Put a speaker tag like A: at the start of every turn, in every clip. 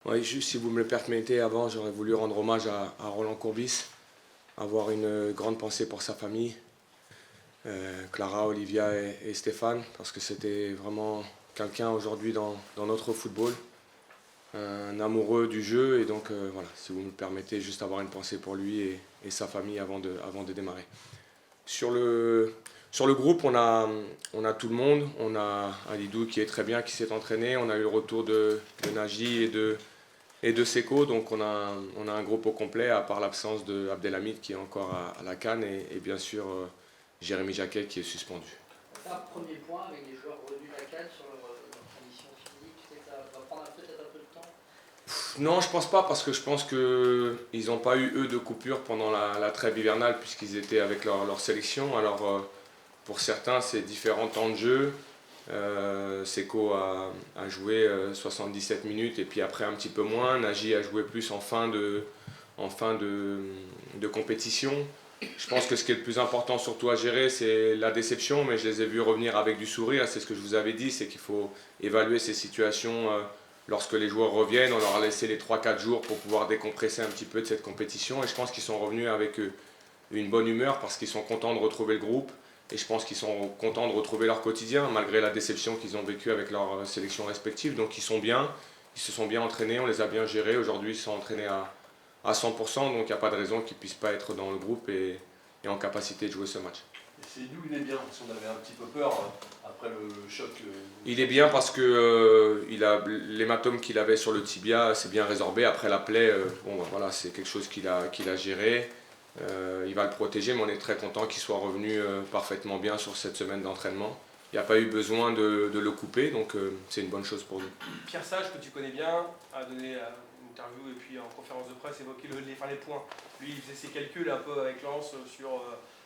A: Oui, juste si vous me le permettez, avant, j'aurais voulu rendre hommage à Roland Courbis, avoir une grande pensée pour sa famille, Clara, Olivia et Stéphane, parce que c'était vraiment quelqu'un aujourd'hui dans notre football, un amoureux du jeu, et donc voilà, si vous me le permettez, juste avoir une pensée pour lui et sa famille avant de démarrer. Sur le, sur le groupe, on a tout le monde, on a Alidou qui est très bien, qui s'est entraîné, on a eu le retour de Naji et de Seko, donc on a un groupe au complet, à part l'absence de Abdelhamid qui est encore à la CAN et bien sûr Jérémy Jacquet qui est suspendu.
B: Un premier point avec les joueurs revenus de la CAN sur leur condition physique, tu sais que ça va prendre peut-être un peu de temps.
A: Non, je pense pas parce que je pense qu'ils n'ont pas eu eux de coupure pendant la trêve hivernale puisqu'ils étaient avec leur sélection. Alors pour certains c'est différents temps de jeu. Seko a joué 77 minutes et puis après un petit peu moins. Nagy a joué plus en fin de compétition. Je pense que ce qui est le plus important surtout à gérer, c'est la déception, mais je les ai vus revenir avec du sourire. C'est ce que je vous avais dit, c'est qu'il faut évaluer ces situations lorsque les joueurs reviennent. On leur a laissé les 3-4 jours pour pouvoir décompresser un petit peu de cette compétition et je pense qu'ils sont revenus avec une bonne humeur parce qu'ils sont contents de retrouver le groupe. Et je pense qu'ils sont contents de retrouver leur quotidien, malgré la déception qu'ils ont vécue avec leur sélection respective. Donc ils sont bien, ils se sont bien entraînés, on les a bien gérés. Aujourd'hui, ils sont entraînés à 100%, donc il n'y a pas de raison qu'ils ne puissent pas être dans le groupe et en capacité de jouer ce match.
C: Et c'est d'où il est bien, parce qu'on avait un petit peu peur après le choc.
A: Il est bien parce que l'hématome qu'il avait sur le tibia s'est bien résorbé. Après la plaie, bon, voilà, c'est quelque chose qu'il a géré. Il va le protéger, mais on est très content qu'il soit revenu parfaitement bien sur cette semaine d'entraînement. Il n'y a pas eu besoin de le couper, donc c'est une bonne chose pour nous.
D: Pierre Sage, que tu connais bien, a donné une interview et puis en conférence de presse évoqué les points. Lui, il faisait ses calculs un peu avec Lens sur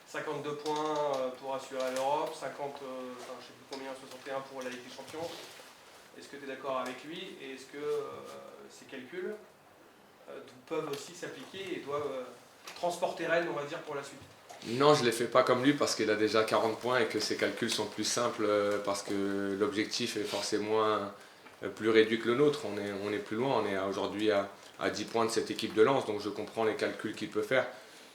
D: 52 points pour assurer l'Europe, 50, je ne sais plus combien, 61 pour la Ligue des Champions. Est-ce que tu es d'accord avec lui et est-ce que ces calculs peuvent aussi s'appliquer et doivent transporter Rennes, on va dire, pour la suite?
A: Non, je ne les fais pas comme lui parce qu'il a déjà 40 points et que ses calculs sont plus simples parce que l'objectif est forcément plus réduit que le nôtre. On est plus loin, on est aujourd'hui à 10 points de cette équipe de Lens, donc je comprends les calculs qu'il peut faire.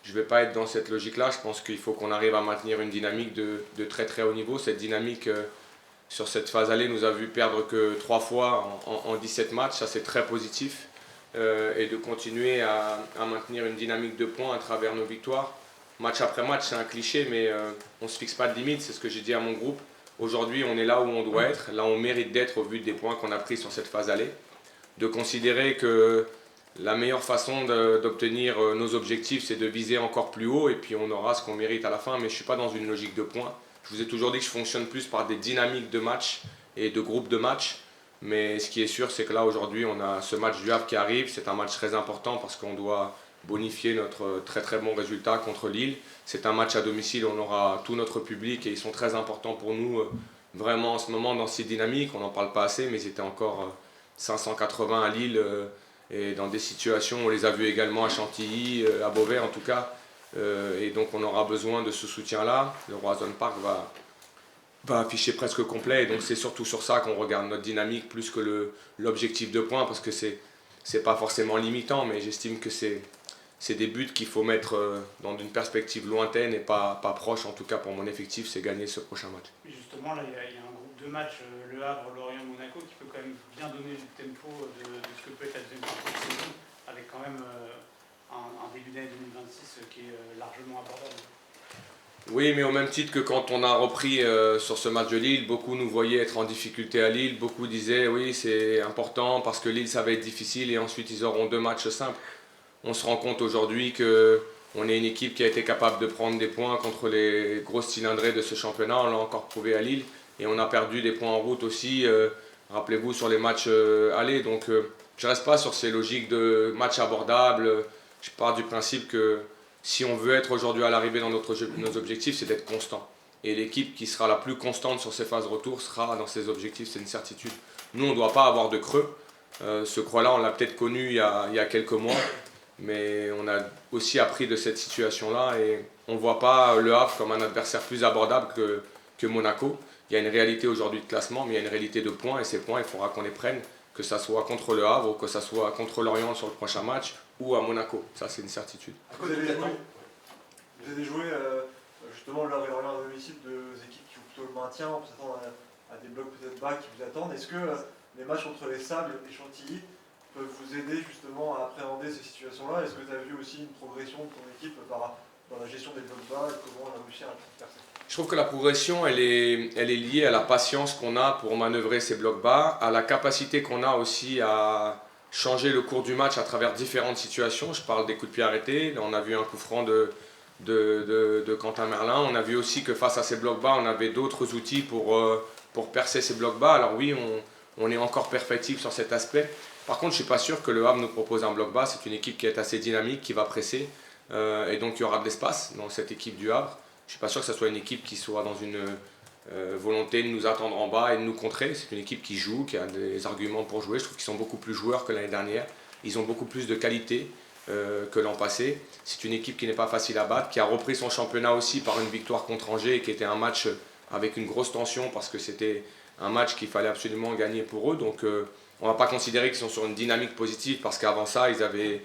A: Je ne vais pas être dans cette logique-là, je pense qu'il faut qu'on arrive à maintenir une dynamique de très très haut niveau. Cette dynamique sur cette phase allée nous a vu perdre que 3 fois en 17 matchs, ça c'est très positif. Et de continuer à maintenir une dynamique de points à travers nos victoires. Match après match, c'est un cliché, mais on ne se fixe pas de limite, c'est ce que j'ai dit à mon groupe. Aujourd'hui, on est là où on doit être, là où on mérite d'être au vu des points qu'on a pris sur cette phase allée. De considérer que la meilleure façon d'obtenir nos objectifs, c'est de viser encore plus haut, et puis on aura ce qu'on mérite à la fin, mais je ne suis pas dans une logique de points. Je vous ai toujours dit que je fonctionne plus par des dynamiques de match et de groupes de match. Mais ce qui est sûr, c'est que là, aujourd'hui, on a ce match du Havre qui arrive. C'est un match très important parce qu'on doit bonifier notre très très bon résultat contre Lille. C'est un match à domicile, on aura tout notre public et ils sont très importants pour nous vraiment en ce moment dans cette dynamique. On n'en parle pas assez, mais ils étaient encore 580 à Lille et dans des situations, on les a vus également à Chantilly, à Beauvais en tout cas. Et donc on aura besoin de ce soutien-là. Le Roazhon Park va afficher presque complet. Et donc c'est surtout sur ça qu'on regarde notre dynamique plus que l'objectif de points parce que c'est pas forcément limitant, mais j'estime que c'est des buts qu'il faut mettre dans une perspective lointaine et pas proche. En tout cas pour mon effectif, c'est gagner ce prochain match.
E: Justement, là, il y a un groupe de matchs, Le Havre, Lorient, Monaco, qui peut quand même bien donner le tempo de ce que peut être la deuxième partie de saison, avec quand même un début d'année 2026 qui est largement abordable.
A: Oui, mais au même titre que quand on a repris sur ce match de Lille, beaucoup nous voyaient être en difficulté à Lille. Beaucoup disaient oui, c'est important parce que Lille, ça va être difficile et ensuite ils auront 2 matchs simples. On se rend compte aujourd'hui qu'on est une équipe qui a été capable de prendre des points contre les grosses cylindrées de ce championnat. On l'a encore prouvé à Lille et on a perdu des points en route aussi. Rappelez-vous sur les matchs allés. Donc je ne reste pas sur ces logiques de matchs abordables. Je pars du principe que si on veut être aujourd'hui à l'arrivée dans nos objectifs, c'est d'être constant. Et l'équipe qui sera la plus constante sur ces phases retour sera dans ses objectifs, c'est une certitude. Nous, on ne doit pas avoir de creux. Ce creux-là, on l'a peut-être connu il y a quelques mois. Mais on a aussi appris de cette situation-là et on ne voit pas Le Havre comme un adversaire plus abordable que Monaco. Il y a une réalité aujourd'hui de classement, mais il y a une réalité de points et ces points, il faudra qu'on les prenne, que ça soit contre le Havre ou que ça soit contre Lorient sur le prochain match ou à Monaco. Ça, c'est une certitude.
C: Vous avez joué justement l'Havre et Lorient à domicile, deux équipes qui jouent plutôt le maintien, en s'attendant à des blocs peut-être bas qui vous attendent. Est-ce que les matchs contre les Sables et Chantilly peuvent vous aider justement à appréhender ces situations-là? Est-ce que tu as vu aussi une progression de ton équipe dans la gestion des blocs bas et comment on a réussi à percer?
A: Je trouve que la progression, elle est liée à la patience qu'on a pour manœuvrer ces blocs bas, à la capacité qu'on a aussi à changer le cours du match à travers différentes situations. Je parle des coups de pied arrêtés. On a vu un coup franc de Quentin Merlin. On a vu aussi que face à ces blocs bas, on avait d'autres outils pour percer ces blocs bas. Alors oui, on est encore perfectible sur cet aspect. Par contre, je ne suis pas sûr que le Havre nous propose un bloc bas. C'est une équipe qui est assez dynamique, qui va presser. Et donc il y aura de l'espace dans cette équipe du Havre. Je ne suis pas sûr que ce soit une équipe qui soit dans une volonté de nous attendre en bas et de nous contrer. C'est une équipe qui joue, qui a des arguments pour jouer. Je trouve qu'ils sont beaucoup plus joueurs que l'année dernière. Ils ont beaucoup plus de qualité que l'an passé. C'est une équipe qui n'est pas facile à battre, qui a repris son championnat aussi par une victoire contre Angers, qui était un match avec une grosse tension parce que c'était un match qu'il fallait absolument gagner pour eux. Donc on ne va pas considérer qu'ils sont sur une dynamique positive parce qu'avant ça, ils n'avaient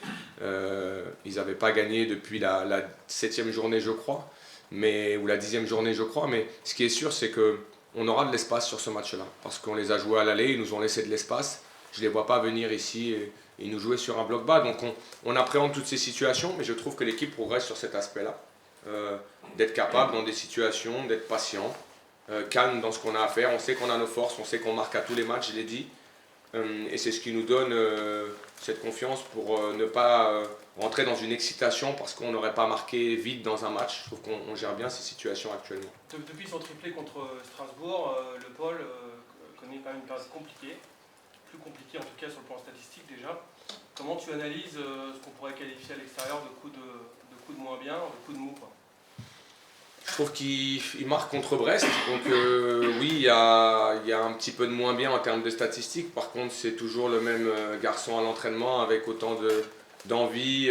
A: pas gagné depuis la 7e journée, je crois. Ou la 10e journée, je crois. Mais ce qui est sûr, c'est qu'on aura de l'espace sur ce match-là. Parce qu'on les a joués à l'aller, ils nous ont laissé de l'espace. Je ne les vois pas venir ici et nous jouer sur un bloc bas. Donc on appréhende toutes ces situations, mais je trouve que l'équipe progresse sur cet aspect-là. D'être capable dans des situations, d'être patient, calme dans ce qu'on a à faire. On sait qu'on a nos forces, on sait qu'on marque à tous les matchs, je l'ai dit. Et c'est ce qui nous donne cette confiance pour ne pas rentrer dans une excitation parce qu'on n'aurait pas marqué vite dans un match. Je trouve qu'on gère bien ces situations actuellement.
D: Depuis son triplé contre Strasbourg, le Paul connaît quand même une période compliquée, plus compliquée en tout cas sur le plan statistique déjà. Comment tu analyses ce qu'on pourrait qualifier à l'extérieur de coup de moins bien, de coup de mou, quoi?
A: Je trouve qu'il marque contre Brest, donc oui, il y a un petit peu de moins bien en termes de statistiques. Par contre, c'est toujours le même garçon à l'entraînement avec autant d'envie.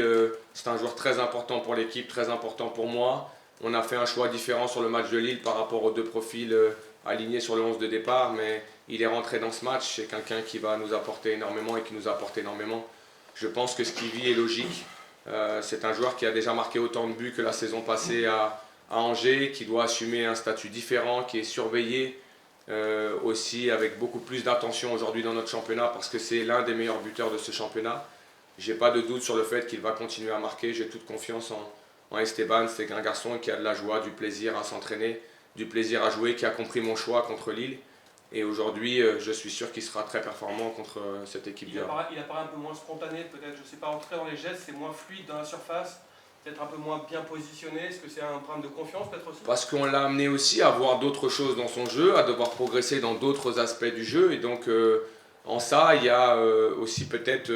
A: C'est un joueur très important pour l'équipe, très important pour moi. On a fait un choix différent sur le match de Lille par rapport aux deux profils alignés sur le 11 de départ, mais il est rentré dans ce match. C'est quelqu'un qui va nous apporter énormément et qui nous apporte énormément. Je pense que ce qu'il vit est logique. C'est un joueur qui a déjà marqué autant de buts que la saison passée à Angers, qui doit assumer un statut différent, qui est surveillé aussi avec beaucoup plus d'attention aujourd'hui dans notre championnat parce que c'est l'un des meilleurs buteurs de ce championnat. J'ai pas de doute sur le fait qu'il va continuer à marquer, j'ai toute confiance en Esteban. C'est un garçon qui a de la joie, du plaisir à s'entraîner, du plaisir à jouer, qui a compris mon choix contre Lille. Et aujourd'hui, je suis sûr qu'il sera très performant contre cette équipe.
D: Il apparaît un peu moins spontané peut-être, je sais pas, en tout cas dans les gestes, c'est moins fluide dans la surface. Peut-être un peu moins bien positionné, est-ce que c'est un problème de confiance peut-être aussi?
A: Parce qu'on l'a amené aussi à voir d'autres choses dans son jeu, à devoir progresser dans d'autres aspects du jeu. Et donc en ça, il y a aussi peut-être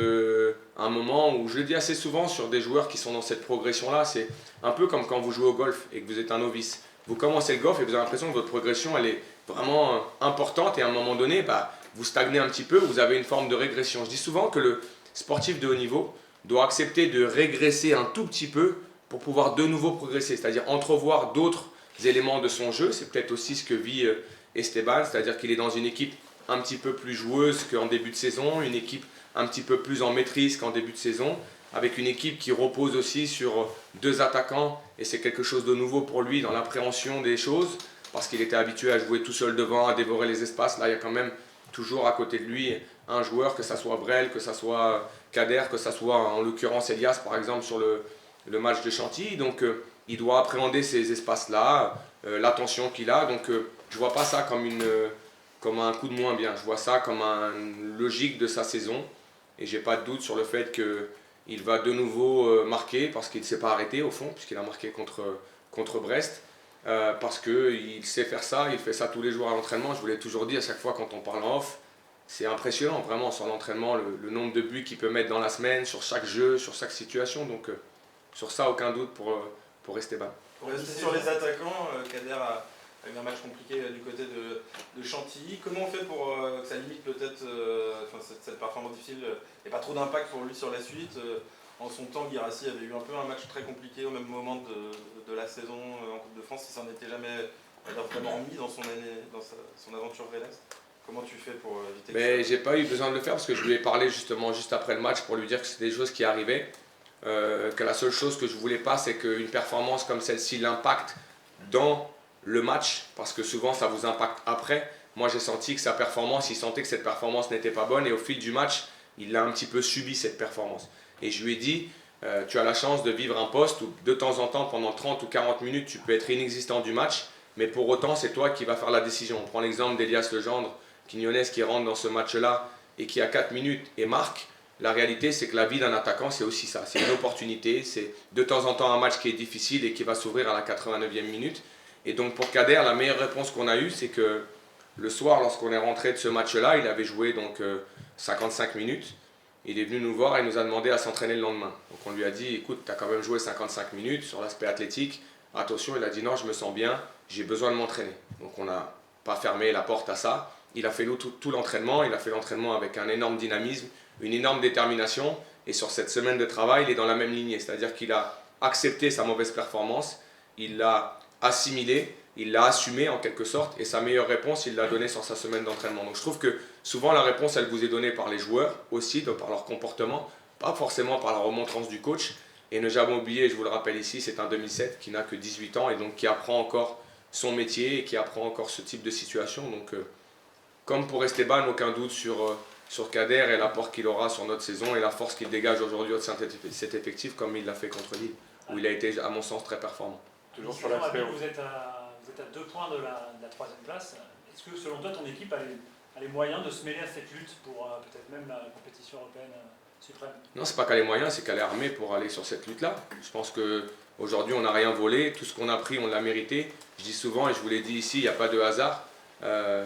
A: un moment où, je le dis assez souvent sur des joueurs qui sont dans cette progression-là, c'est un peu comme quand vous jouez au golf et que vous êtes un novice. Vous commencez le golf et vous avez l'impression que votre progression elle est vraiment importante et à un moment donné, vous stagnez un petit peu, vous avez une forme de régression. Je dis souvent que le sportif de haut niveau doit accepter de régresser un tout petit peu pour pouvoir de nouveau progresser, c'est-à-dire entrevoir d'autres éléments de son jeu. C'est peut-être aussi ce que vit Esteban, c'est-à-dire qu'il est dans une équipe un petit peu plus joueuse qu'en début de saison, une équipe un petit peu plus en maîtrise qu'en début de saison, avec une équipe qui repose aussi sur deux attaquants, et c'est quelque chose de nouveau pour lui dans l'appréhension des choses, parce qu'il était habitué à jouer tout seul devant, à dévorer les espaces. Là, il y a quand même toujours à côté de lui un joueur, que ça soit Brel, que ça soit Kader, que ça soit en l'occurrence Elias par exemple sur le match de Chantilly. Donc il doit appréhender ces espaces-là, l'attention qu'il a. Donc je ne vois pas ça comme un coup de moins bien, je vois ça comme une logique de sa saison. Et je n'ai pas de doute sur le fait qu'il va de nouveau marquer, parce qu'il ne s'est pas arrêté au fond, puisqu'il a marqué contre Brest. Parce qu'il sait faire ça, il fait ça tous les jours à l'entraînement. Je vous l'ai toujours dit à chaque fois quand on parle en off, c'est impressionnant vraiment sur l'entraînement, le nombre de buts qu'il peut mettre dans la semaine, sur chaque jeu, sur chaque situation. Donc sur ça, aucun doute pour Esteban.
F: Pour rester sur les attaquants, Kader a eu un match compliqué du côté de Chantilly. Comment on fait pour que ça limite peut-être cette performance difficile et pas trop d'impact pour lui sur la suite? En son temps, Guirassy avait eu un peu un match très compliqué au même moment de la saison en Coupe de France. Il s'en était jamais vraiment remis dans son aventure Rennes. Comment tu fais pour éviter
A: Mais
F: que
A: j'ai pas eu besoin de le faire parce que je lui ai parlé justement juste après le match pour lui dire que c'était des choses qui arrivaient. Que la seule chose que je voulais pas, c'est qu'une performance comme celle-ci l'impacte dans le match, parce que souvent ça vous impacte après. Moi j'ai senti que sa performance, il sentait que cette performance n'était pas bonne et au fil du match, il a un petit peu subi cette performance. Et je lui ai dit, tu as la chance de vivre un poste où de temps en temps, pendant 30 ou 40 minutes, tu peux être inexistant du match, mais pour autant c'est toi qui vas faire la décision. On prend l'exemple d'Elias Legendre, Quignonez qui rentre dans ce match-là et qui a 4 minutes et marque. La réalité, c'est que la vie d'un attaquant, c'est aussi ça. C'est une opportunité, c'est de temps en temps un match qui est difficile et qui va s'ouvrir à la 89e minute. Et donc pour Kader, la meilleure réponse qu'on a eue, c'est que le soir, lorsqu'on est rentré de ce match-là, il avait joué donc 55 minutes. Il est venu nous voir et il nous a demandé à s'entraîner le lendemain. Donc on lui a dit, écoute, tu as quand même joué 55 minutes sur l'aspect athlétique. Attention, il a dit non, je me sens bien, j'ai besoin de m'entraîner. Donc on n'a pas fermé la porte à ça. Il a fait tout l'entraînement, il a fait l'entraînement avec un énorme dynamisme, une énorme détermination, et sur cette semaine de travail, il est dans la même lignée, c'est-à-dire qu'il a accepté sa mauvaise performance, il l'a assimilé, il l'a assumé en quelque sorte, et sa meilleure réponse, il l'a donnée sur sa semaine d'entraînement. Donc je trouve que souvent la réponse, elle vous est donnée par les joueurs aussi, par leur comportement, pas forcément par la remontrance du coach, et ne jamais oublier, je vous le rappelle ici, c'est un 2007 qui n'a que 18 ans, et donc qui apprend encore son métier, et qui apprend encore ce type de situation. Donc comme pour Esteban, aucun doute sur Kader et l'apport qu'il aura sur notre saison et la force qu'il dégage aujourd'hui au sein de cet effectif comme il l'a fait contre Lille, où il a été à mon sens très performant.
G: Toujours sur l'aspect. Vous êtes à 2 points de la 3e place. Est-ce que selon toi ton équipe a les moyens de se mêler à cette lutte pour peut-être même la compétition européenne suprême?
A: Non, c'est pas qu'elle a les moyens, c'est qu'elle est armée pour aller sur cette lutte-là. Je pense qu'aujourd'hui on n'a rien volé, tout ce qu'on a pris on l'a mérité. Je dis souvent et je vous l'ai dit ici, il n'y a pas de hasard.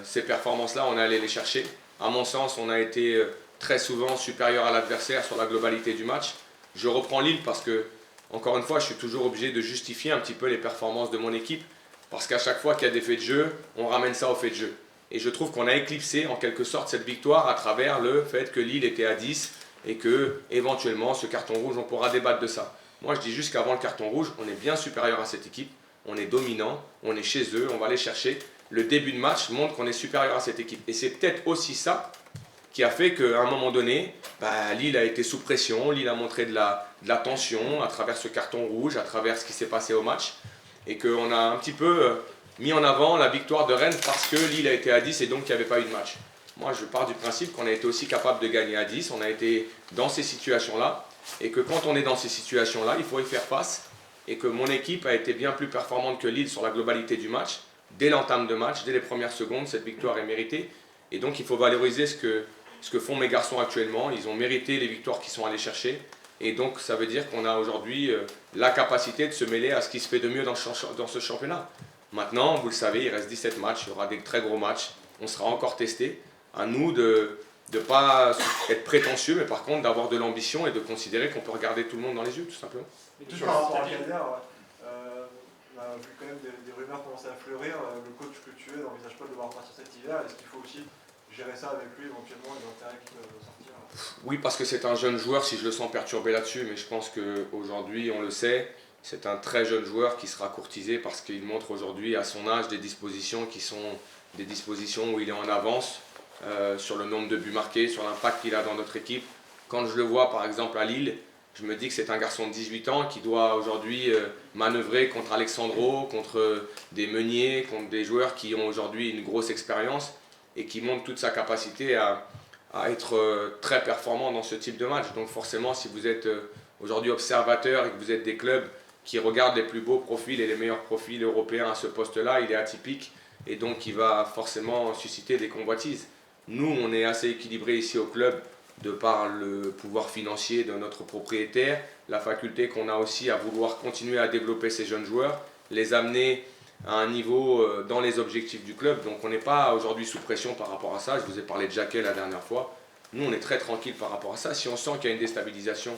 A: Ces performances-là, on est allé les chercher. À mon sens, on a été très souvent supérieur à l'adversaire sur la globalité du match. Je reprends Lille parce que, encore une fois, je suis toujours obligé de justifier un petit peu les performances de mon équipe. Parce qu'à chaque fois qu'il y a des faits de jeu, on ramène ça aux faits de jeu. Et je trouve qu'on a éclipsé en quelque sorte cette victoire à travers le fait que Lille était à 10 et que, éventuellement, ce carton rouge, on pourra débattre de ça. Moi, je dis juste qu'avant le carton rouge, on est bien supérieur à cette équipe. On est dominant, on est chez eux, on va les chercher. Le début de match montre qu'on est supérieur à cette équipe. Et c'est peut-être aussi ça qui a fait qu'à un moment donné, Lille a été sous pression, Lille a montré de la tension à travers ce carton rouge, à travers ce qui s'est passé au match, et qu'on a un petit peu mis en avant la victoire de Rennes parce que Lille a été à 10 et donc il n'y avait pas eu de match. Moi, je pars du principe qu'on a été aussi capable de gagner à 10, on a été dans ces situations-là, et que quand on est dans ces situations-là, il faut y faire face, et que mon équipe a été bien plus performante que Lille sur la globalité du match. Dès l'entame de match, dès les premières secondes, cette victoire est méritée. Et donc il faut valoriser ce que font mes garçons actuellement. Ils ont mérité les victoires qu'ils sont allés chercher. Et donc ça veut dire qu'on a aujourd'hui la capacité de se mêler à ce qui se fait de mieux dans ce championnat. Maintenant, vous le savez, il reste 17 matchs, il y aura des très gros matchs. On sera encore testé. À nous de ne pas être prétentieux, mais par contre d'avoir de l'ambition et de considérer qu'on peut regarder tout le monde dans les yeux, tout simplement.
C: Mais tout par rapport à Kader, on a vu quand même des rumeurs commencer à fleurir. Le coach que tu es n'envisage pas de devoir partir cet hiver. Est-ce qu'il faut aussi gérer ça avec lui éventuellement, les intérêts qui peuvent sortir?
A: Oui, parce que c'est un jeune joueur, si je le sens perturbé là-dessus, mais je pense qu'aujourd'hui, on le sait, c'est un très jeune joueur qui sera courtisé parce qu'il montre aujourd'hui à son âge des dispositions qui sont des dispositions où il est en avance sur le nombre de buts marqués, sur l'impact qu'il a dans notre équipe. Quand je le vois par exemple à Lille, je me dis que c'est un garçon de 18 ans qui doit aujourd'hui manœuvrer contre Alexandro, contre des Meunier, contre des joueurs qui ont aujourd'hui une grosse expérience et qui montrent toute sa capacité à être très performant dans ce type de match. Donc forcément, si vous êtes aujourd'hui observateur et que vous êtes des clubs qui regardent les plus beaux profils et les meilleurs profils européens à ce poste-là, il est atypique et donc il va forcément susciter des convoitises. Nous, on est assez équilibré ici au club de par le pouvoir financier de notre propriétaire, la faculté qu'on a aussi à vouloir continuer à développer ces jeunes joueurs, les amener à un niveau dans les objectifs du club. Donc on n'est pas aujourd'hui sous pression par rapport à ça. Je vous ai parlé de Jacquet la dernière fois. Nous, on est très tranquille par rapport à ça. Si on sent qu'il y a une déstabilisation,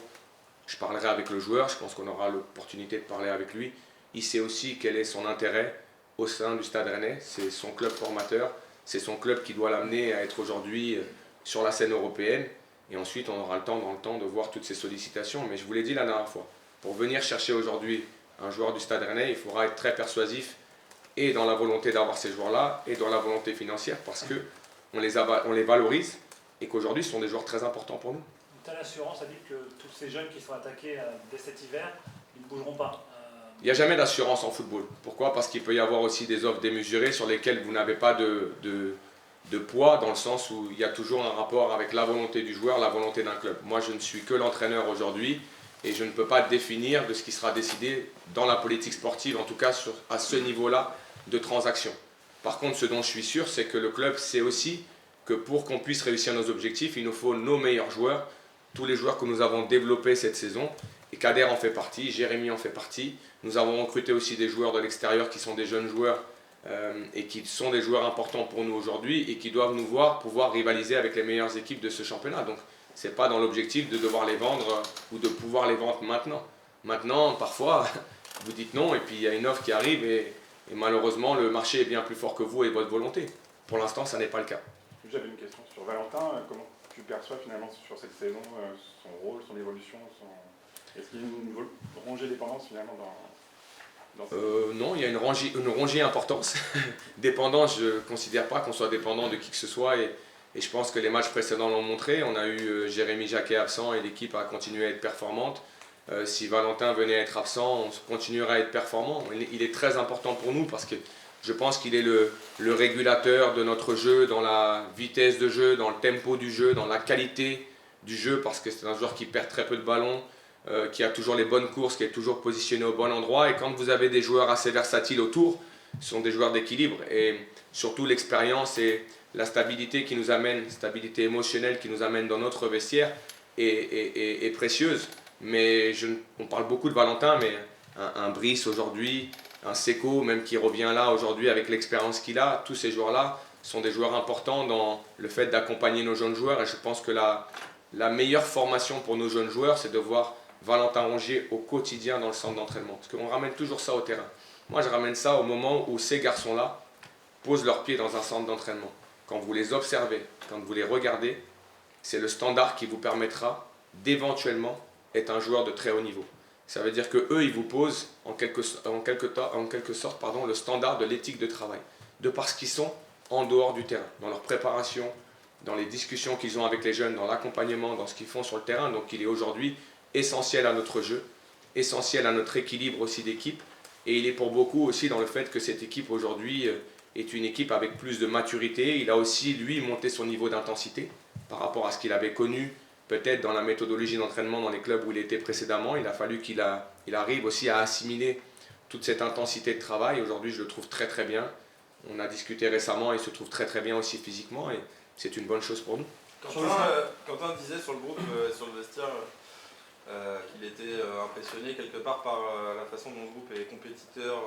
A: je parlerai avec le joueur. Je pense qu'on aura l'opportunité de parler avec lui. Il sait aussi quel est son intérêt au sein du Stade Rennais. C'est son club formateur. C'est son club qui doit l'amener à être aujourd'hui sur la scène européenne. Et ensuite, on aura le temps, dans le temps, de voir toutes ces sollicitations. Mais je vous l'ai dit la dernière fois, pour venir chercher aujourd'hui un joueur du Stade Rennais, il faudra être très persuasif et dans la volonté d'avoir ces joueurs-là et dans la volonté financière parce que on les valorise et qu'aujourd'hui ce sont des joueurs très importants pour nous.
G: Tu as l'assurance à dire que tous ces jeunes qui sont attaqués dès cet hiver, ils ne bougeront pas.
A: Il n'y a jamais d'assurance en football. Pourquoi? Parce qu'il peut y avoir aussi des offres démesurées sur lesquelles vous n'avez pas de poids, dans le sens où il y a toujours un rapport avec la volonté du joueur, la volonté d'un club. Moi, je ne suis que l'entraîneur aujourd'hui et je ne peux pas définir de ce qui sera décidé dans la politique sportive, en tout cas à ce niveau-là de transaction. Par contre, ce dont je suis sûr, c'est que le club sait aussi que pour qu'on puisse réussir nos objectifs, il nous faut nos meilleurs joueurs, tous les joueurs que nous avons développés cette saison. Et Kader en fait partie, Jérémy en fait partie. Nous avons recruté aussi des joueurs de l'extérieur qui sont des jeunes joueurs et qui sont des joueurs importants pour nous aujourd'hui et qui doivent nous voir pouvoir rivaliser avec les meilleures équipes de ce championnat. Donc ce n'est pas dans l'objectif de devoir les vendre ou de pouvoir les vendre maintenant. Maintenant, parfois, vous dites non et puis il y a une offre qui arrive et malheureusement le marché est bien plus fort que vous et votre volonté. Pour l'instant, ça n'est pas le cas.
H: J'avais une question sur Valentin. Comment tu perçois finalement sur cette saison son rôle, son évolution Est-ce qu'il y a une rongée dépendance finalement dans
A: Non, il y a une rongée importance. Dépendant, je ne considère pas qu'on soit dépendant de qui que ce soit et je pense que les matchs précédents l'ont montré. On a eu Jérémy Jacquet absent et l'équipe a continué à être performante. Si Valentin venait à être absent, on continuerait à être performant. Il est très important pour nous parce que je pense qu'il est le régulateur de notre jeu, dans la vitesse de jeu, dans le tempo du jeu, dans la qualité du jeu, parce que c'est un joueur qui perd très peu de ballons, qui a toujours les bonnes courses, qui est toujours positionné au bon endroit. Et quand vous avez des joueurs assez versatiles autour, ce sont des joueurs d'équilibre. Et surtout l'expérience et la stabilité qui nous amène, stabilité émotionnelle qui nous amène dans notre vestiaire est précieuse. Mais on parle beaucoup de Valentin, mais un Brice aujourd'hui, un Seko, même qui revient là aujourd'hui avec l'expérience qu'il a, tous ces joueurs-là sont des joueurs importants dans le fait d'accompagner nos jeunes joueurs. Et je pense que la meilleure formation pour nos jeunes joueurs, c'est de voir Valentin Rongier au quotidien dans le centre d'entraînement. Parce qu'on ramène toujours ça au terrain. Moi, je ramène ça au moment où ces garçons-là posent leurs pieds dans un centre d'entraînement. Quand vous les observez, quand vous les regardez, c'est le standard qui vous permettra d'éventuellement être un joueur de très haut niveau. Ça veut dire qu'eux, ils vous posent en quelque sorte le standard de l'éthique de travail, de parce qu'ils sont en dehors du terrain, dans leur préparation, dans les discussions qu'ils ont avec les jeunes, dans l'accompagnement, dans ce qu'ils font sur le terrain. Donc il est aujourd'hui essentiel à notre jeu, essentiel à notre équilibre aussi d'équipe, et il est pour beaucoup aussi dans le fait que cette équipe aujourd'hui est une équipe avec plus de maturité. Il a aussi, lui, monté son niveau d'intensité par rapport à ce qu'il avait connu peut-être dans la méthodologie d'entraînement dans les clubs où il était précédemment. Il a fallu qu'il arrive aussi à assimiler toute cette intensité de travail. Aujourd'hui, je le trouve très très bien. On a discuté récemment, il se trouve très très bien aussi physiquement et c'est une bonne chose pour nous.
F: Quentin disait sur le groupe, sur le vestiaire, qu'il était impressionné quelque part par la façon dont le groupe est compétiteur,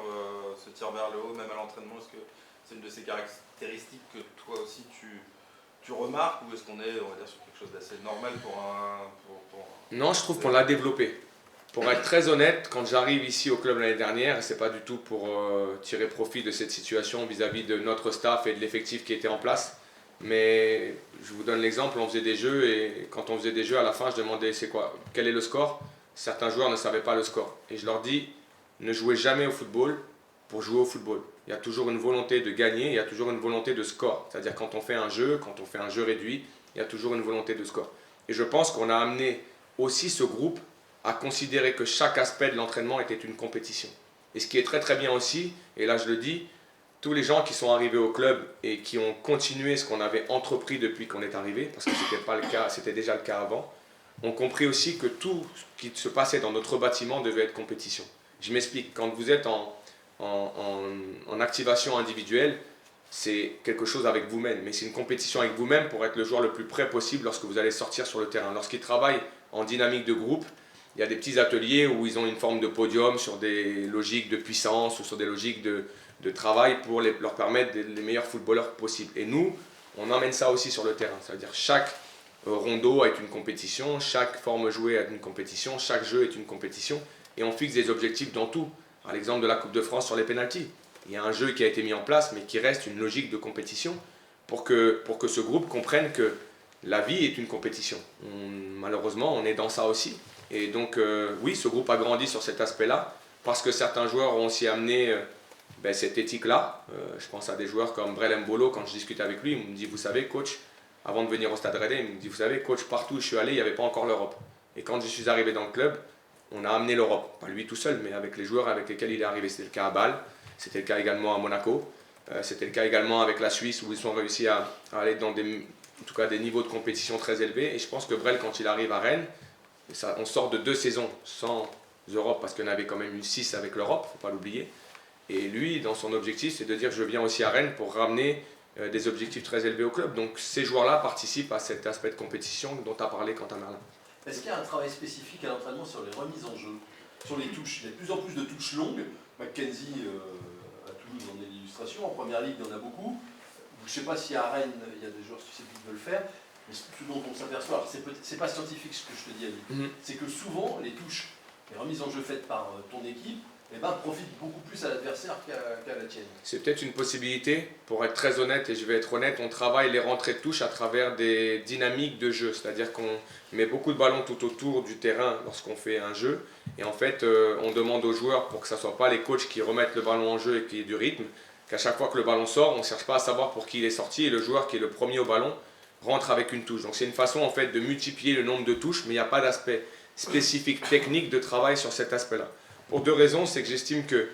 F: se tire vers le haut, même à l'entraînement. Est-ce que c'est une de ces caractéristiques que toi aussi tu remarques, ou est-ce qu'on est, on va dire, sur quelque chose d'assez normal pour un...
A: Non, je trouve qu'on l'a développé. Pour être très honnête, quand j'arrive ici au club l'année dernière, c'est pas du tout pour tirer profit de cette situation vis-à-vis de notre staff et de l'effectif qui était en place. Mais je vous donne l'exemple, on faisait des jeux et quand on faisait des jeux, à la fin, je demandais c'est quoi, quel est le score. Certains joueurs ne savaient pas le score. Et je leur dis, ne jouez jamais au football pour jouer au football. Il y a toujours une volonté de gagner, il y a toujours une volonté de score. C'est-à-dire quand on fait un jeu réduit, il y a toujours une volonté de score. Et je pense qu'on a amené aussi ce groupe à considérer que chaque aspect de l'entraînement était une compétition. Et ce qui est très très bien aussi, et là je le dis, tous les gens qui sont arrivés au club et qui ont continué ce qu'on avait entrepris depuis qu'on est arrivé, parce que c'était pas le cas, c'était déjà le cas avant, ont compris aussi que tout ce qui se passait dans notre bâtiment devait être compétition. Je m'explique, quand vous êtes en activation individuelle, c'est quelque chose avec vous-même, mais c'est une compétition avec vous-même pour être le joueur le plus près possible lorsque vous allez sortir sur le terrain. Lorsqu'ils travaillent en dynamique de groupe, il y a des petits ateliers où ils ont une forme de podium sur des logiques de puissance ou sur des logiques de travail pour leur permettre d'être les meilleurs footballeurs possibles. Et nous, on emmène ça aussi sur le terrain. Ça veut dire chaque rondeau est une compétition, chaque forme jouée est une compétition, chaque jeu est une compétition, et on fixe des objectifs dans tout. À l'exemple de la Coupe de France sur les pénaltys. Il y a un jeu qui a été mis en place, mais qui reste une logique de compétition pour que ce groupe comprenne que la vie est une compétition. Malheureusement, on est dans ça aussi. Et donc, oui, ce groupe a grandi sur cet aspect-là, parce que certains joueurs ont aussi amené cette éthique-là. Je pense à des joueurs comme Brel Mbolo, quand je discute avec lui, il me dit, vous savez coach, avant de venir au Stade Rennais, il me dit, vous savez coach, partout où je suis allé, il n'y avait pas encore l'Europe. Et quand je suis arrivé dans le club, on a amené l'Europe. Pas lui tout seul, mais avec les joueurs avec lesquels il est arrivé. C'était le cas à Bâle, c'était le cas également à Monaco, c'était le cas également avec la Suisse, où ils ont réussi à aller dans en tout cas des niveaux de compétition très élevés. Et je pense que Brel, quand il arrive à Rennes, on sort de 2 saisons sans Europe, parce qu'il y en avait quand même eu 6 avec l'Europe, il ne faut pas l'oublier. Et lui, dans son objectif, c'est de dire je viens aussi à Rennes pour ramener des objectifs très élevés au club. Donc ces joueurs-là participent à cet aspect de compétition dont tu as parlé, Quentin Merlin.
I: Est-ce qu'il y a un travail spécifique à l'entraînement sur les remises en jeu, sur les touches? Il y a de plus en plus de touches longues. Mackenzie, à Toulouse, en est l'illustration. En première ligue, il y en a beaucoup. Je ne sais pas si à Rennes, il y a des joueurs susceptibles de le faire. Mais ce dont on s'aperçoit, c'est pas scientifique ce que je te dis, Ali. C'est que souvent, les touches, les remises en jeu faites par ton équipe, profitent beaucoup plus à l'adversaire qu'à la tienne.
A: C'est peut-être une possibilité. Pour être très honnête, et je vais être honnête, on travaille les rentrées de touche à travers des dynamiques de jeu. C'est-à-dire qu'on met beaucoup de ballons tout autour du terrain lorsqu'on fait un jeu. Et en fait, on demande aux joueurs, pour que ce ne soit pas les coachs qui remettent le ballon en jeu et qu'il y ait du rythme, qu'à chaque fois que le ballon sort, on ne cherche pas à savoir pour qui il est sorti. Et le joueur qui est le premier au ballon rentre avec une touche. Donc c'est une façon en fait de multiplier le nombre de touches, mais il n'y a pas d'aspect spécifique technique de travail sur cet aspect-là. Pour 2 raisons, c'est que j'estime que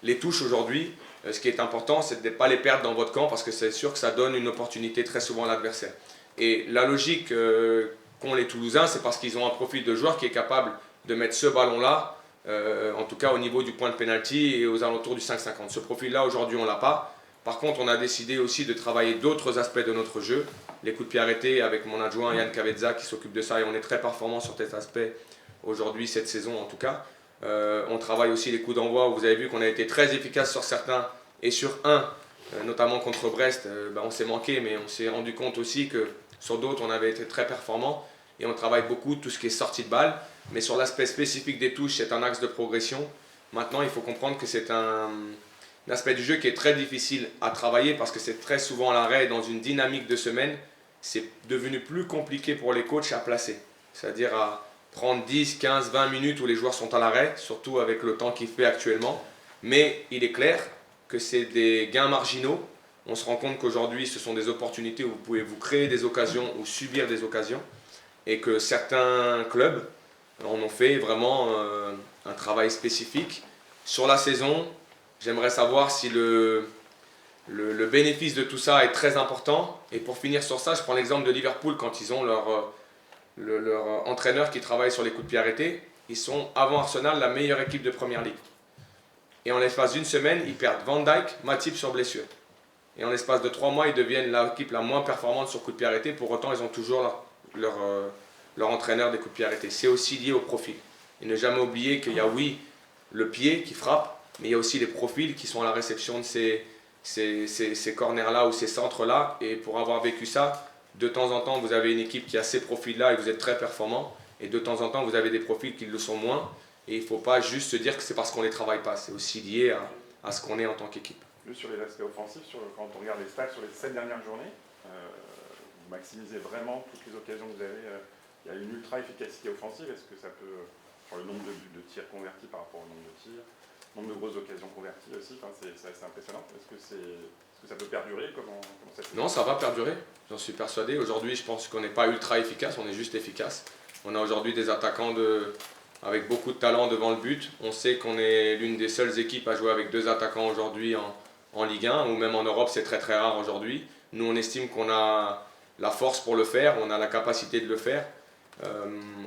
A: les touches aujourd'hui, ce qui est important, c'est de ne pas les perdre dans votre camp parce que c'est sûr que ça donne une opportunité très souvent à l'adversaire. Et la logique qu'ont les Toulousains, c'est parce qu'ils ont un profil de joueur qui est capable de mettre ce ballon-là, en tout cas au niveau du point de pénalty et aux alentours du 5,50. Ce profil-là, aujourd'hui, on ne l'a pas. Par contre, on a décidé aussi de travailler d'autres aspects de notre jeu. Les coups de pied arrêtés avec mon adjoint Yann Cavezza qui s'occupe de ça et on est très performant sur cet aspect aujourd'hui, cette saison en tout cas. On travaille aussi les coups d'envoi, vous avez vu qu'on a été très efficace sur certains et sur un, notamment contre Brest, on s'est manqué mais on s'est rendu compte aussi que sur d'autres on avait été très performant et on travaille beaucoup tout ce qui est sortie de balle, mais sur l'aspect spécifique des touches c'est un axe de progression. Maintenant il faut comprendre que c'est un aspect du jeu qui est très difficile à travailler parce que c'est très souvent à l'arrêt et dans une dynamique de semaine, c'est devenu plus compliqué pour les coachs à placer, c'est-à-dire à prendre 10, 15, 20 minutes où les joueurs sont à l'arrêt, surtout avec le temps qu'il fait actuellement. Mais il est clair que c'est des gains marginaux. On se rend compte qu'aujourd'hui, ce sont des opportunités où vous pouvez vous créer des occasions ou subir des occasions. Et que certains clubs en ont fait vraiment un travail spécifique. Sur la saison, j'aimerais savoir si le bénéfice de tout ça est très important. Et pour finir sur ça, je prends l'exemple de Liverpool quand ils ont leur entraîneur qui travaille sur les coups de pied arrêtés, ils sont avant Arsenal la meilleure équipe de Première Ligue. Et en l'espace d'une semaine, ils perdent Van Dijk, Matip sur blessure. Et en l'espace de 3 mois, ils deviennent l'équipe la moins performante sur coups de pied arrêtés. Pour autant, ils ont toujours leur entraîneur des coups de pied arrêtés. C'est aussi lié au profil. Et ne jamais oublier qu'il y a oui le pied qui frappe, mais il y a aussi les profils qui sont à la réception de ces corners-là ou ces centres-là. Et pour avoir vécu ça, de temps en temps, vous avez une équipe qui a ces profils-là et vous êtes très performant. Et de temps en temps, vous avez des profils qui le sont moins. Et il ne faut pas juste se dire que c'est parce qu'on ne les travaille pas. C'est aussi lié à ce qu'on est en tant qu'équipe.
H: Juste sur les aspects offensifs, quand on regarde les stats sur les 7 dernières journées, vous maximisez vraiment toutes les occasions que vous avez. Il y a une ultra efficacité offensive. Est-ce que ça peut, sur le nombre de tirs convertis par rapport au nombre de tirs, nombre de grosses occasions converties aussi, c'est assez impressionnant. Est-ce que ça peut perdurer? Comment ça se fait?
A: Non, ça va perdurer, j'en suis persuadé. Aujourd'hui, je pense qu'on n'est pas ultra efficace, on est juste efficace. On a aujourd'hui des attaquants avec beaucoup de talent devant le but. On sait qu'on est l'une des seules équipes à jouer avec 2 attaquants aujourd'hui en Ligue 1, ou même en Europe, c'est très très rare aujourd'hui. Nous, on estime qu'on a la force pour le faire, on a la capacité de le faire.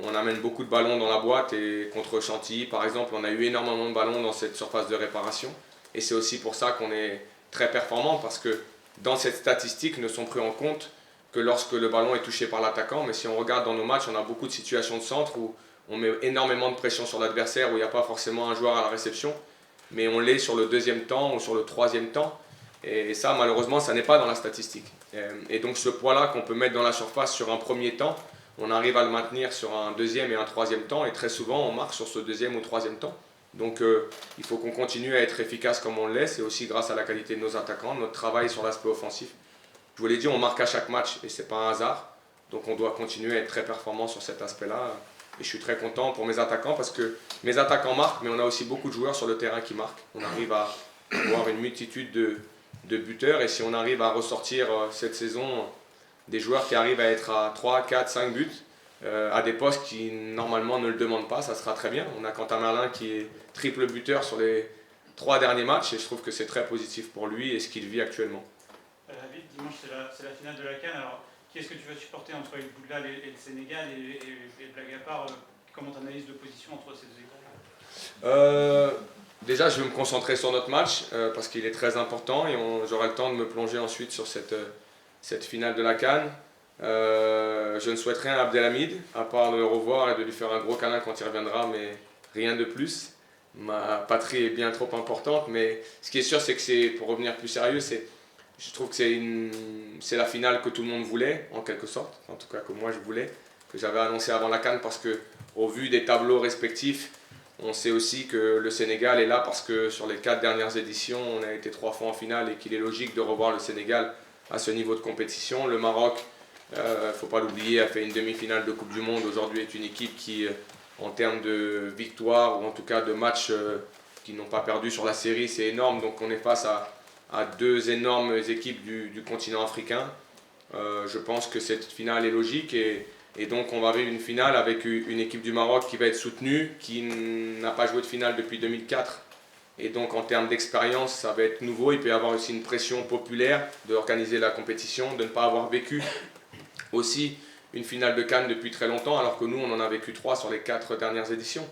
A: On amène beaucoup de ballons dans la boîte et contre Chantilly, par exemple, on a eu énormément de ballons dans cette surface de réparation. Et c'est aussi pour ça qu'on est très performant, parce que dans cette statistique ne sont pris en compte que lorsque le ballon est touché par l'attaquant. Mais si on regarde dans nos matchs, on a beaucoup de situations de centre où on met énormément de pression sur l'adversaire, où il n'y a pas forcément un joueur à la réception, mais on l'est sur le 2e temps ou sur le 3e temps. Et ça, malheureusement, ça n'est pas dans la statistique. Et donc ce poids-là qu'on peut mettre dans la surface sur un premier temps, on arrive à le maintenir sur un 2e et un 3e temps, et très souvent on marque sur ce 2e ou 3e temps. Donc il faut qu'on continue à être efficace comme on le laisse, et aussi grâce à la qualité de nos attaquants, notre travail sur l'aspect offensif. Je vous l'ai dit, on marque à chaque match et ce n'est pas un hasard. Donc on doit continuer à être très performant sur cet aspect-là. Et je suis très content pour mes attaquants, parce que mes attaquants marquent, mais on a aussi beaucoup de joueurs sur le terrain qui marquent. On arrive avoir une multitude de buteurs. Et si on arrive à ressortir cette saison des joueurs qui arrivent à être à 3, 4, 5 buts, à des postes qui normalement ne le demandent pas, ça sera très bien. On a Quentin Merlin qui est triple buteur sur les 3 derniers matchs et je trouve que c'est très positif pour lui et ce qu'il vit actuellement.
E: Habib, dimanche c'est la finale de la CAN. Alors, qui est-ce que tu vas supporter entre El Bouddha et le Sénégal et blague à part, comment tu analyses l'opposition entre ces deux équipes?
A: Déjà, je vais me concentrer sur notre match parce qu'il est très important et j'aurai le temps de me plonger ensuite sur cette finale de la CAN. Je ne souhaite rien à Abdelhamid, à part le revoir et de lui faire un gros câlin quand il reviendra, mais rien de plus. Ma patrie est bien trop importante, mais ce qui est sûr, c'est que pour revenir plus sérieux, je trouve que c'est la finale que tout le monde voulait, en quelque sorte, en tout cas que moi je voulais, que j'avais annoncé avant la CAN, parce que au vu des tableaux respectifs, on sait aussi que le Sénégal est là parce que sur les 4 dernières éditions, on a été 3 fois en finale et qu'il est logique de revoir le Sénégal à ce niveau de compétition. Le Maroc, il ne faut pas l'oublier, a fait une demi-finale de Coupe du Monde. Aujourd'hui est une équipe qui, en termes de victoire ou en tout cas de matchs qui n'ont pas perdu sur la série, c'est énorme. Donc on est face à 2 énormes équipes du continent africain. Je pense que cette finale est logique et donc on va vivre une finale avec une équipe du Maroc qui va être soutenue, qui n'a pas joué de finale depuis 2004. Et donc en termes d'expérience, ça va être nouveau. Il peut y avoir aussi une pression populaire d'organiser la compétition, de ne pas avoir vécu aussi une finale de CAN depuis très longtemps, alors que nous on en a vécu 3 sur les 4 dernières éditions.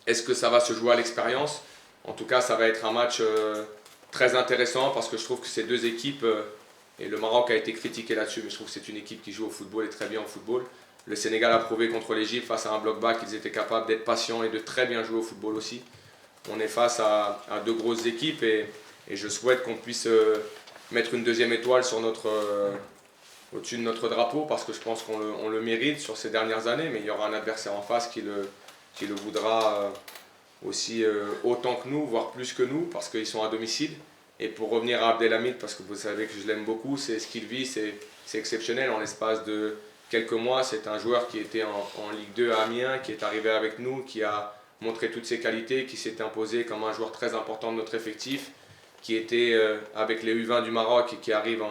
A: Est-ce que ça va se jouer à l'expérience? En tout cas, ça va être un match très intéressant parce que je trouve que ces 2 équipes, et le Maroc a été critiqué là-dessus, mais je trouve que c'est une équipe qui joue au football et très bien au football. Le Sénégal a prouvé contre l'Égypte face à un bloc bas qu'ils étaient capables d'être patients et de très bien jouer au football aussi. On est face à 2 grosses équipes et je souhaite qu'on puisse mettre une 2e étoile sur au-dessus de notre drapeau parce que je pense qu'on le mérite sur ces dernières années, mais il y aura un adversaire en face qui le voudra aussi autant que nous, voire plus que nous, parce qu'ils sont à domicile. Et pour revenir à Abdelhamid, parce que vous savez que je l'aime beaucoup, c'est ce qu'il vit, c'est exceptionnel. En l'espace de quelques mois, c'est un joueur qui était en Ligue 2 à Amiens, qui est arrivé avec nous, qui a montré toutes ses qualités, qui s'est imposé comme un joueur très important de notre effectif, qui était avec les U20 du Maroc et qui arrive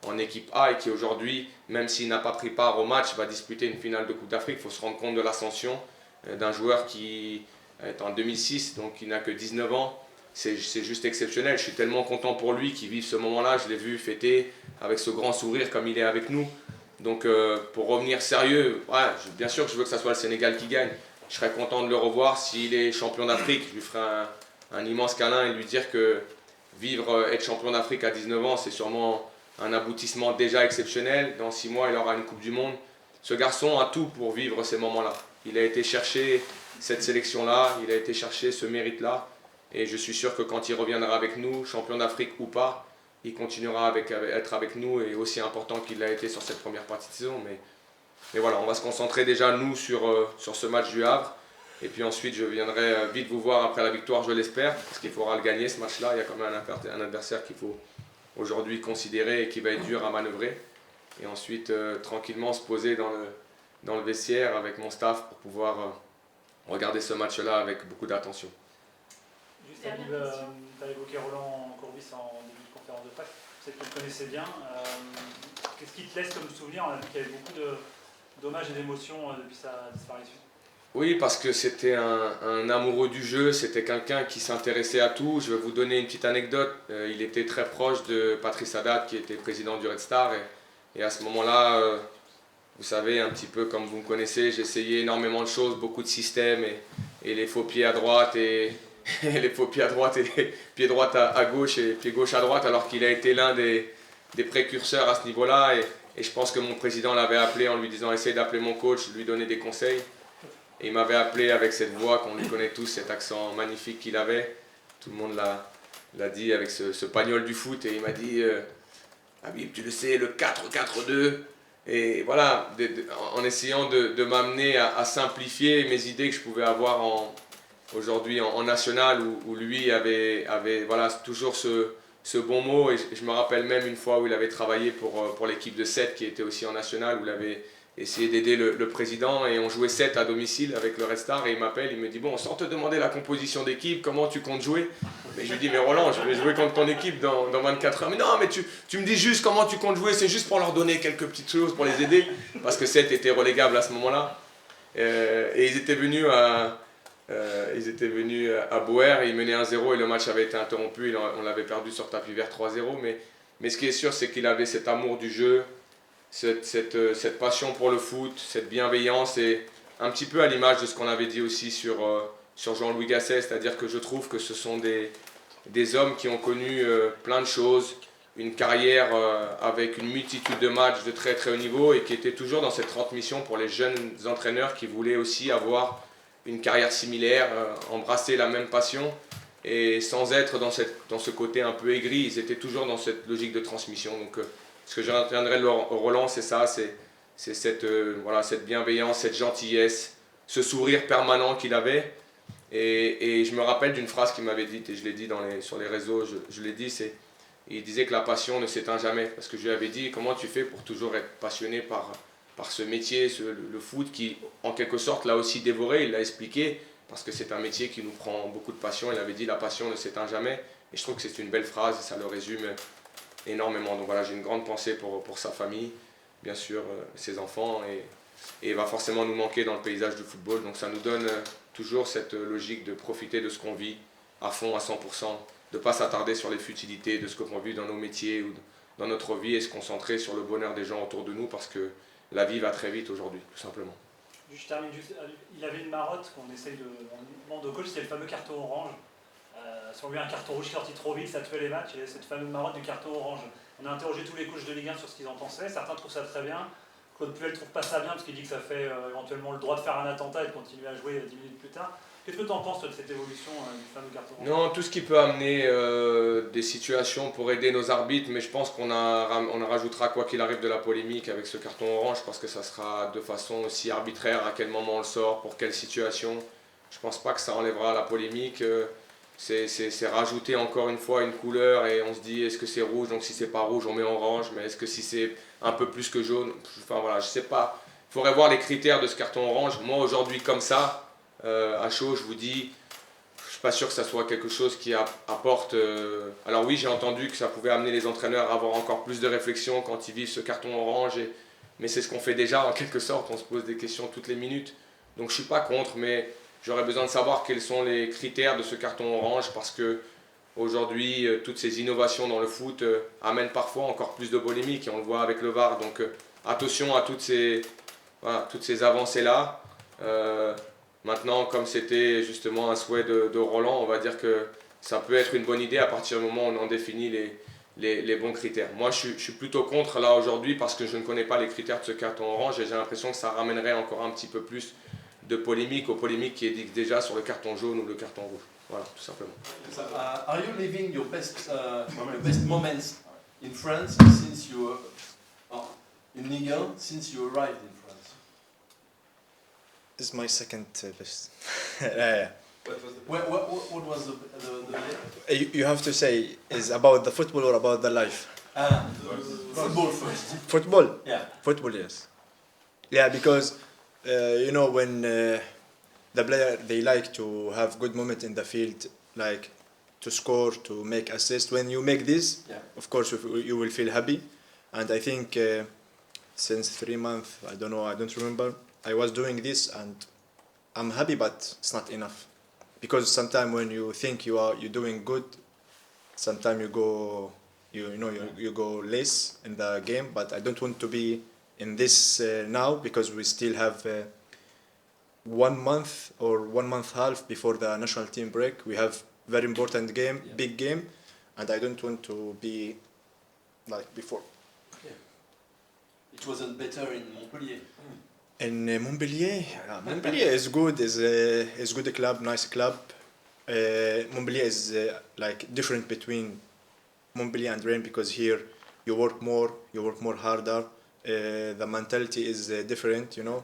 A: en équipe A et qui aujourd'hui, même s'il n'a pas pris part au match, va disputer une finale de Coupe d'Afrique. Il faut se rendre compte de l'ascension d'un joueur qui est en 2006, donc il n'a que 19 ans. C'est juste exceptionnel. Je suis tellement content pour lui qu'il vive ce moment-là. Je l'ai vu fêter avec ce grand sourire comme il est avec nous. Donc pour revenir sérieux, ouais, bien sûr que je veux que ce soit le Sénégal qui gagne. Je serais content de le revoir s'il est champion d'Afrique. Je lui ferai un immense câlin et lui dire que être champion d'Afrique à 19 ans, c'est sûrement un aboutissement déjà exceptionnel. Dans 6 mois, il aura une Coupe du Monde. Ce garçon a tout pour vivre ces moments-là. Il a été chercher cette sélection-là, il a été chercher ce mérite-là. Et je suis sûr que quand il reviendra avec nous, champion d'Afrique ou pas, il continuera à être avec nous et aussi important qu'il l'a été sur cette première partie de saison. Mais voilà, on va se concentrer déjà, nous, sur ce match du Havre. Et puis ensuite, je viendrai vite vous voir après la victoire, je l'espère, parce qu'il faudra le gagner ce match-là. Il y a quand même un adversaire qu'il faut aujourd'hui considérer et qui va être dur à manœuvrer. Et ensuite, tranquillement se poser dans le vestiaire avec mon staff pour pouvoir regarder ce match-là avec beaucoup d'attention.
G: Juste Habib, tu as évoqué Roland Courbis en début de conférence de presse, c'est que tu le connaissais bien. Qu'est-ce qui te laisse comme souvenir? On a vu qu'il y avait beaucoup d'hommages et d'émotions depuis sa disparition.
A: Oui, parce que c'était un amoureux du jeu, c'était quelqu'un qui s'intéressait à tout. Je vais vous donner une petite anecdote. Il était très proche de Patrice Haddad, qui était président du Red Star. Et à ce moment-là, vous savez, un petit peu comme vous me connaissez, j'essayais énormément de choses, beaucoup de systèmes et les faux pieds à droite et les faux pieds à droite et les pieds droits à gauche et pieds gauche à droite, alors qu'il a été l'un des précurseurs à ce niveau-là. Et je pense que mon président l'avait appelé en lui disant « essaye d'appeler mon coach, lui donner des conseils ». Et il m'avait appelé avec cette voix qu'on lui connaît tous, cet accent magnifique qu'il avait. Tout le monde l'a dit avec ce pagnol du foot. Et il m'a dit Habib, tu le sais, le 4-4-2. Et voilà, en essayant de m'amener à simplifier mes idées que je pouvais avoir aujourd'hui en national, où lui avait voilà, toujours ce bon mot. Et je me rappelle même une fois où il avait travaillé pour l'équipe de 7 qui était aussi en national, où il avait essayer d'aider le président et on jouait 7 à domicile avec le Red-Star et il m'appelle, il me dit bon, sans te demander la composition d'équipe, comment tu comptes jouer? Mais je lui dis mais Roland, je vais jouer contre ton équipe dans 24 heures. Mais non, mais tu me dis juste comment tu comptes jouer, c'est juste pour leur donner quelques petites choses, pour les aider, parce que 7 était relégable à ce moment-là. Et ils étaient venus à Boer, ils menaient 1-0 et le match avait été interrompu, on l'avait perdu sur tapis vert 3-0, mais ce qui est sûr c'est qu'il avait cet amour du jeu, cette passion pour le foot, cette bienveillance et un petit peu à l'image de ce qu'on avait dit aussi sur Jean-Louis Gasset, c'est-à-dire que je trouve que ce sont des hommes qui ont connu plein de choses, une carrière avec une multitude de matchs de très très haut niveau et qui étaient toujours dans cette transmission pour les jeunes entraîneurs qui voulaient aussi avoir une carrière similaire, embrasser la même passion et sans être dans ce côté un peu aigri, ils étaient toujours dans cette logique de transmission. Donc ce que je retiendrai de Roland, c'est ça, c'est cette bienveillance, cette gentillesse, ce sourire permanent qu'il avait. Et je me rappelle d'une phrase qu'il m'avait dite, et je l'ai dit sur les réseaux, je l'ai dit, il disait que la passion ne s'éteint jamais. Parce que je lui avais dit, comment tu fais pour toujours être passionné par ce métier, le foot, qui en quelque sorte l'a aussi dévoré, il l'a expliqué, parce que c'est un métier qui nous prend beaucoup de passion. Il avait dit, la passion ne s'éteint jamais. Et je trouve que c'est une belle phrase, et ça le résume énormément. Donc voilà, j'ai une grande pensée pour sa famille, bien sûr, ses enfants, et il va forcément nous manquer dans le paysage du football. Donc ça nous donne toujours cette logique de profiter de ce qu'on vit à fond, à 100%, de ne pas s'attarder sur les futilités de ce qu'on vit dans nos métiers ou dans notre vie et se concentrer sur le bonheur des gens autour de nous parce que la vie va très vite aujourd'hui, tout simplement.
G: Je termine juste, il avait une marotte qu'on essaye on demande au coach, c'est le fameux carton orange. Si on lui a un carton rouge qui est sorti trop vite, ça tuait les matchs, et cette fameuse marotte du carton orange. On a interrogé tous les coachs de Ligue 1 sur ce qu'ils en pensaient, certains trouvent ça très bien. Claude Puel ne trouve pas ça bien parce qu'il dit que ça fait éventuellement le droit de faire un attentat et de continuer à jouer 10 minutes plus tard. Qu'est-ce que tu en penses toi, de cette évolution du fameux carton rouge?
A: Non, tout ce qui peut amener des situations pour aider nos arbitres, mais je pense qu'on rajoutera quoi qu'il arrive de la polémique avec ce carton orange parce que ça sera de façon aussi arbitraire à quel moment on le sort, pour quelle situation. Je pense pas que ça enlèvera la polémique. C'est rajouter encore une fois une couleur et on se dit est-ce que c'est rouge, donc si c'est pas rouge on met orange, mais est-ce que si c'est un peu plus que jaune, enfin voilà, je sais pas. Il faudrait voir les critères de ce carton orange. Moi aujourd'hui comme ça, à chaud, je vous dis, je suis pas sûr que ça soit quelque chose qui apporte... Alors oui, j'ai entendu que ça pouvait amener les entraîneurs à avoir encore plus de réflexion quand ils vivent ce carton orange, mais c'est ce qu'on fait déjà en quelque sorte, on se pose des questions toutes les minutes. Donc je suis pas contre, mais j'aurais besoin de savoir quels sont les critères de ce carton orange parce que aujourd'hui, toutes ces innovations dans le foot amènent parfois encore plus de polémique et on le voit avec le VAR. Donc attention à toutes ces avancées-là. Maintenant, comme c'était justement un souhait de Roland, on va dire que ça peut être une bonne idée à partir du moment où on en définit les bons critères. Moi, je suis plutôt contre là aujourd'hui parce que je ne connais pas les critères de ce carton orange et j'ai l'impression que ça ramènerait encore un petit peu plus de polémique aux polémiques qui existent déjà sur le carton jaune ou le carton rouge. Voilà, tout simplement.
I: Are you living your best moments in France since you in Ligue 1 since you arrived in France?
J: This is my second best. Yeah.
I: What was the
J: You have to say is about the football or about the life.
I: Football first.
J: Football.
I: Yeah.
J: Football, yes. Yeah, because you know when the player they like to have good moment in the field, like to score, to make assist. When you make this,
I: Yeah.
J: of course you will feel happy. And I think since 3 months, I don't know, I don't remember, I was doing this and I'm happy, but it's not enough. Because sometimes when you think you're doing good, sometimes you go less in the game. But I don't want to be in this now because we still have 1 month or 1 month half before the national team break. We have very important game,
I: Yeah.
J: big game, and I don't want to be like before.
I: It wasn't better in Montpellier.
J: In Montpellier, Montpellier is good. Is good club, nice club. Montpellier is like different between Montpellier and Rennes because here you work more harder. The mentality is different, you know.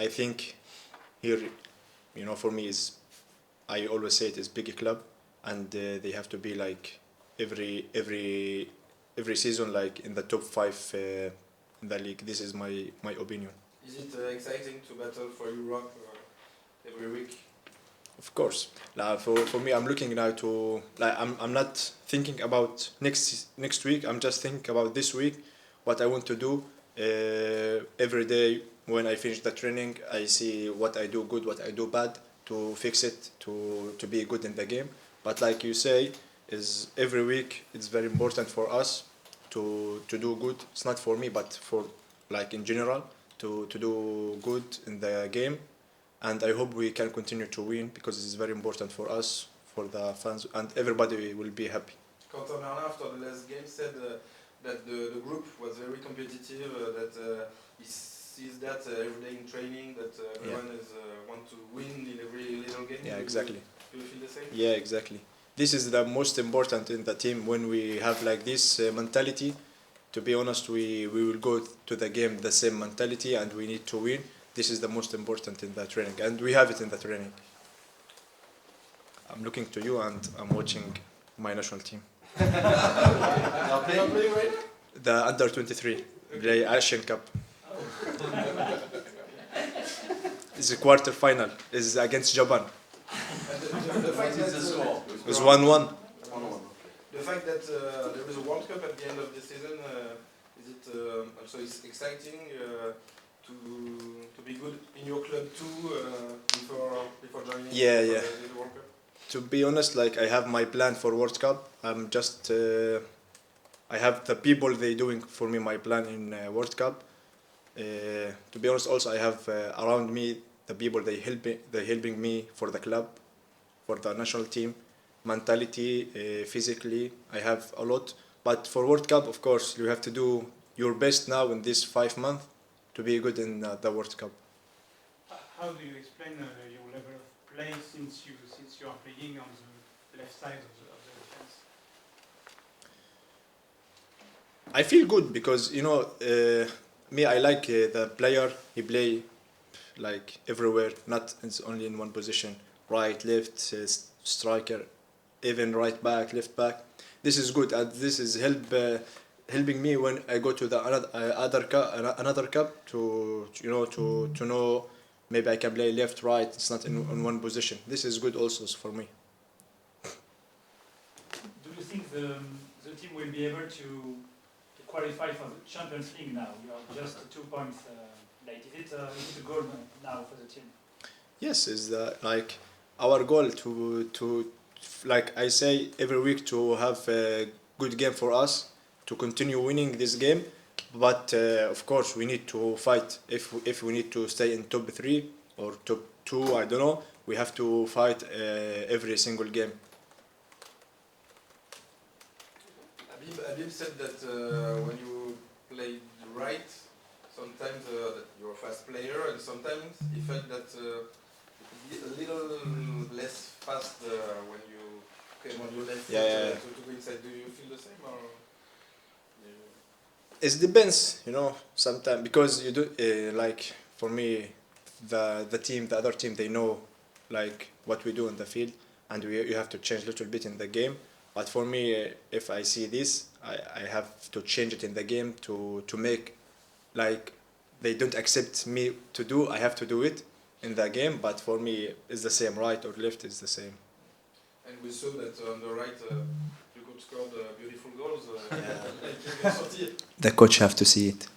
J: I think here, you know, for me I always say it is big club, and they have to be like every season like in the top 5 the league. This is my opinion.
F: Is it exciting to battle for Europe every week?
J: Of course. For me, I'm looking now to I'm not thinking about next week. I'm just thinking about this week, what I want to do. Every day when I finish the training, I see what I do good, what I do bad, to fix it, to be good in the game. But like you say, is every week it's very important for us to do good. It's not for me, but for like in general to do good in the game. And I hope we can continue to win because it's very important for us, for the fans, and everybody will be happy.
F: Quentin Merlin, after the last game, said that the group was very competitive, that he sees that every day in training, that everyone is want to win in every little game.
J: Yeah, exactly.
F: Do you feel the same?
J: Yeah, exactly. This is the most important in the team when we have like this mentality. To be honest, we will go to the game the same mentality and we need to win. This is the most important in the training and we have it in the training. I'm looking to you and I'm watching my national team.
I: They are playing right now?
J: The under 23 play Asian Cup. It's a quarter final. It's against Japan.
F: The fact that
J: It's 1-1.
F: the fact that there is a World Cup at the end of the season, is it also exciting to be good in your club too before joining
J: Yeah.
F: the World Cup?
J: To be honest, like I have my plan for World Cup. I'm just I have the people they doing for me my plan in World Cup. To be honest, also I have around me the people they helping me for the club, for the national team, mentality, physically. I have a lot. But for World Cup, of course, you have to do your best now in this 5 months to be good in the World Cup.
E: How do you explain your level of play since you are playing on the left side of the defense?
J: I feel good because me. I like the player. He play like everywhere. Not it's only in one position. Right, left, striker, even right back, left back. This is good, and this is helping me when I go to the another cup to know maybe I can play left, right. It's not in one position. This is good also for me.
G: Do you think the team will be able to qualify for the Champions League now? You are just 2 points late. Is it a goal now for the team?
J: Yes, is like our goal to like I say every week to have a good game for us to continue winning this game. But of course we need to fight. If we need to stay in top 3 or top 2, I don't know. We have to fight every single game.
F: Habib said that when you play right, sometimes you're a fast player, and sometimes he felt that a little less fast when you came on your left foot to go inside. Do you feel the same? Or?
J: It depends, sometimes because you do like for me, the other team, they know like what we do in the field, and you have to change a little bit in the game. But for me, if I see this, I have to change it in the game to make like they don't accept me to do. I have to do it in the game. But for me, it's the same. Right or left is the same.
F: And we saw that on the right, you could score beautiful goals.
J: The coach have to see it.